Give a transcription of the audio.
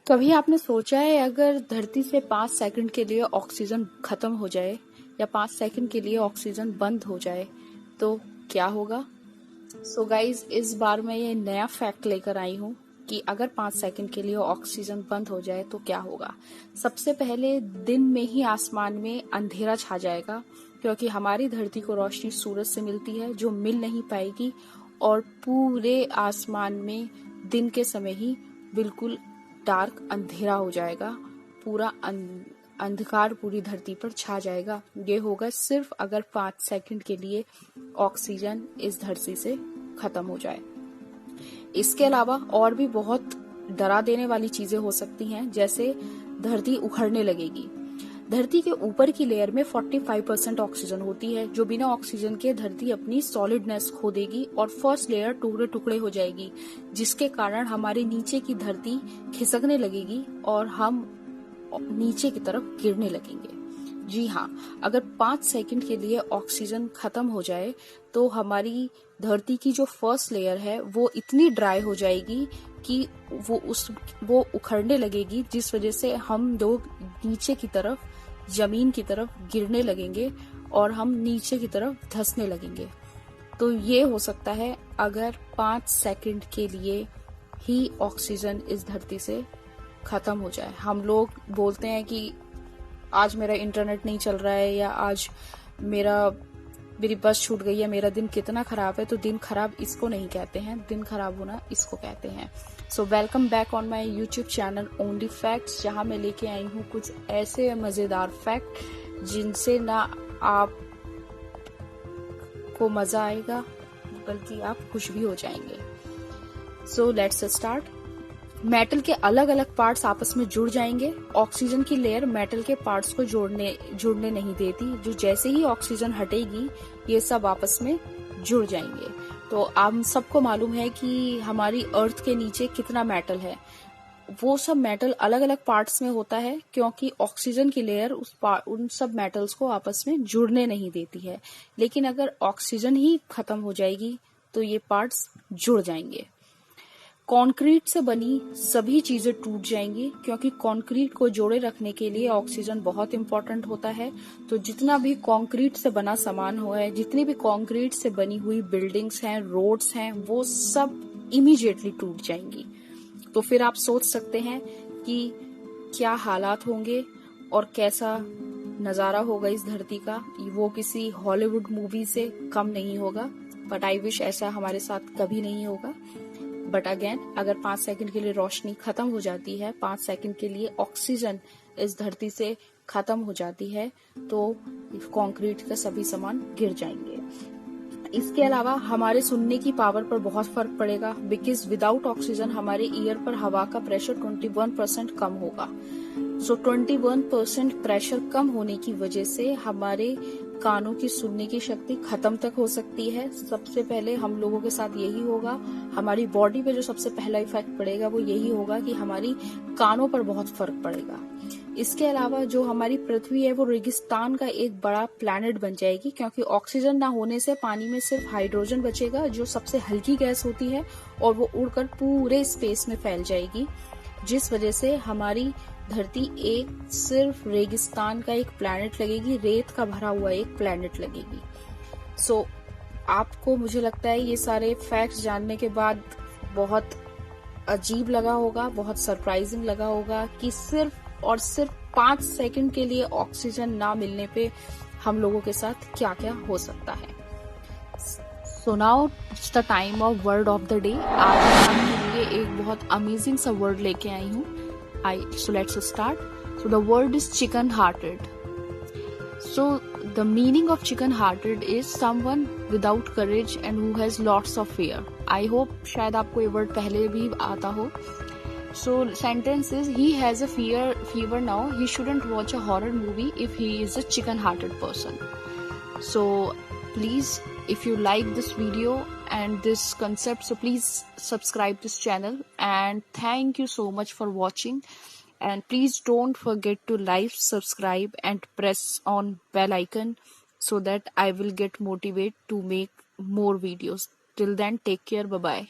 कभी आपने सोचा है अगर धरती से 5 सेकंड के लिए ऑक्सीजन खत्म हो जाए या 5 सेकंड के लिए ऑक्सीजन बंद हो जाए तो क्या होगा? सो गाइज, इस बार मैं ये नया फैक्ट लेकर आई हूँ कि अगर 5 सेकंड के लिए ऑक्सीजन बंद हो जाए तो क्या होगा। सबसे पहले दिन में ही आसमान में अंधेरा छा जाएगा, क्योंकि हमारी धरती को रोशनी सूरज से मिलती है जो मिल नहीं पाएगी, और पूरे आसमान में दिन के समय ही बिल्कुल डार्क अंधेरा हो जाएगा। पूरा अंधकार पूरी धरती पर छा जाएगा। ये होगा सिर्फ अगर 5 सेकंड के लिए ऑक्सीजन इस धरती से खत्म हो जाए। इसके अलावा और भी बहुत डरा देने वाली चीजें हो सकती हैं, जैसे धरती उखड़ने लगेगी। धरती के ऊपर की लेयर में 45% ऑक्सीजन होती है, जो बिना ऑक्सीजन के धरती अपनी सॉलिडनेस खो देगी और फर्स्ट लेयर टुकड़े टुकड़े हो जाएगी, जिसके कारण हमारे नीचे की धरती खिसकने लगेगी और हम नीचे की तरफ गिरने लगेंगे। जी हाँ, अगर 5 सेकंड के लिए ऑक्सीजन खत्म हो जाए तो हमारी धरती की जो फर्स्ट लेयर है वो इतनी ड्राई हो जाएगी कि वो उखड़ने लगेगी, जिस वजह से हम लोग नीचे की तरफ, जमीन की तरफ गिरने लगेंगे और हम नीचे की तरफ धंसने लगेंगे। तो ये हो सकता है अगर 5 सेकंड के लिए ही ऑक्सीजन इस धरती से खत्म हो जाए। हम लोग बोलते हैं कि आज मेरा इंटरनेट नहीं चल रहा है, या आज मेरी बस छूट गई है, मेरा दिन कितना खराब है। तो दिन खराब इसको नहीं कहते हैं, दिन खराब होना इसको कहते हैं। So welcome back on my YouTube channel only facts, जहां मैं लेके आई हूँ कुछ ऐसे मजेदार फैक्ट जिनसे ना आप को मजा आएगा बल्कि आप खुश भी हो जाएंगे। So let's start. मेटल के अलग अलग पार्ट्स आपस में जुड़ जाएंगे। ऑक्सीजन की लेयर मेटल के पार्ट्स को जुड़ने नहीं देती। जो जैसे ही ऑक्सीजन हटेगी ये सब आपस में जुड़ जाएंगे। तो आप सबको मालूम है कि हमारी अर्थ के नीचे कितना मेटल है। वो सब मेटल अलग अलग पार्ट्स में होता है, क्योंकि ऑक्सीजन की लेयर उन सब मेटल्स को आपस में जुड़ने नहीं देती है। लेकिन अगर ऑक्सीजन ही खत्म हो जाएगी तो ये पार्ट्स जुड़ जाएंगे। कंक्रीट से बनी सभी चीजें टूट जाएंगी, क्योंकि कंक्रीट को जोड़े रखने के लिए ऑक्सीजन बहुत इंपॉर्टेंट होता है। तो जितना भी कंक्रीट से बना सामान हुआ है, जितनी भी कंक्रीट से बनी हुई बिल्डिंग्स हैं, रोड्स हैं, वो सब इमीडिएटली टूट जाएंगी। तो फिर आप सोच सकते हैं कि क्या हालात होंगे और कैसा नजारा होगा इस धरती का। वो किसी हॉलीवुड मूवी से कम नहीं होगा, बट आई विश ऐसा हमारे साथ कभी नहीं होगा। बट अगेन, अगर 5 सेकंड के लिए रोशनी खत्म हो जाती है, 5 सेकंड के लिए ऑक्सीजन इस धरती से खत्म हो जाती है, तो कंक्रीट का सभी सामान गिर जाएंगे। इसके अलावा हमारे सुनने की पावर पर बहुत फर्क पड़ेगा, बिकॉज विदाउट ऑक्सीजन हमारे ईयर पर हवा का प्रेशर 21% कम होगा। सो 21% प्रेशर कम होने की वजह से हमारे कानों की सुनने की शक्ति खत्म तक हो सकती है। सबसे पहले हम लोगों के साथ यही होगा। हमारी बॉडी पे जो सबसे पहला इफेक्ट पड़ेगा वो यही होगा कि हमारी कानों पर बहुत फर्क पड़ेगा। इसके अलावा जो हमारी पृथ्वी है वो रेगिस्तान का एक बड़ा प्लैनेट बन जाएगी, क्योंकि ऑक्सीजन ना होने से पानी में सिर्फ हाइड्रोजन बचेगा, जो सबसे हल्की गैस होती है, और वो उड़कर पूरे स्पेस में फैल जाएगी, जिस वजह से हमारी धरती एक सिर्फ रेगिस्तान का एक प्लैनेट लगेगी, रेत का भरा हुआ एक प्लैनेट लगेगी। सो आपको, मुझे लगता है, ये सारे फैक्ट्स जानने के बाद बहुत अजीब लगा होगा, बहुत सरप्राइजिंग लगा होगा कि सिर्फ और सिर्फ 5 सेकंड के लिए ऑक्सीजन ना मिलने पे हम लोगों के साथ क्या क्या हो सकता है। So now it's the time of word of the day. आज मैं आपके लिए एक बहुत अमेजिंग सा वर्ड लेके आई हूँ। So let's start. So the word is chicken-hearted. So the meaning of chicken-hearted is someone without courage and who has lots of fear. I hope शायद आपको ये word पहले भी आता हो. So sentence is, he has a fever now. He shouldn't watch a horror movie if he is a chicken-hearted person. So please, if you like this video and this concept, so please subscribe this channel, and thank you so much for watching. And please don't forget to like, subscribe and press on bell icon so that I will get motivated to make more videos. Till then, take care. Bye bye.